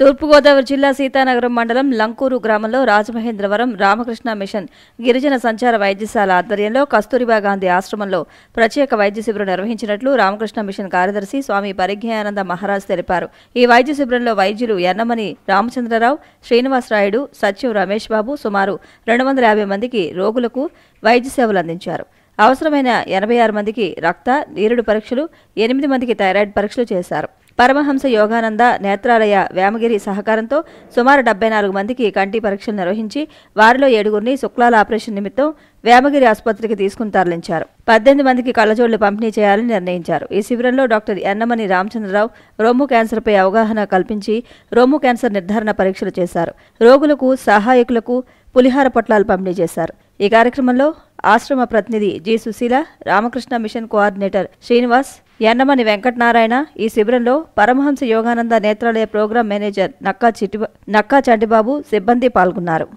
తూర్పుగోదావరి జిల్లా సీతానగరం మండలం లంకూరు గ్రామంలో రాజమహేంద్రవరం రామకృష్ణ మిషన్ గిరిజన సంచార వైద్యశాల ఆధ్వర్యంలో కస్తూరిబా గాంధీ ఆశ్రమంలో ప్రత్యేక వైద్య శిబిరం నిర్వహించినట్లు రామకృష్ణ మిషన్ కార్యదర్శి స్వామి పరిజ్ఞానంద మహారాజ్ తెలిపారు. ఈ వైద్య శిబిరంలో వైద్యులు యన్నమని రామచంద్రరావు, శ్రీనివాసరాయుడు, సత్యం రమేష్ బాబు సుమారు 250 మందికి రోగులకు వైద్య సేవలు అందించారు. అవసరమైన 86 మందికి రక్త, నీరుడు పరీక్షలు, 8 మందికి థైరాయిడ్ పరీక్షలు చేశారు. పరమహంస యోగానంద నేత్రాలయ వేమగిరి సహకారంతో సుమారు 74 మందికి కంటి పరీక్షలు నిర్వహించి వారిలో 7గురిని శుక్లాల ఆపరేషన్ నిమిత్తం వేమగిరి ఆసుపత్రికి తీసుకుని తరలించారు. 18 మందికి కళ్లజోళ్లు పంపిణీ చేయాలని నిర్ణయించారు. ఈ శిబిరంలో డాక్టర్ యన్నమని రామచంద్రరావు రొమ్ము క్యాన్సర్పై అవగాహన కల్పించి రొమ్ము క్యాన్సర్ నిర్ధారణ పరీక్షలు చేశారు. రోగులకు, సహాయకులకు పులిహార పొట్లాలు పంపిణీ చేశారు. ఈ కార్యక్రమంలో ఆశ్రమ ప్రతినిధి G Sushila, Ramakrishna mission coordinator Srinivas, Yannamani Venkatanarayana, ఈ శిబిరంలో పరమహంస యోగానంద నేత్రాలయ ప్రోగ్రాం మేనేజర్ నక్కా చంటిబాబు సిబ్బంది పాల్గొన్నారు.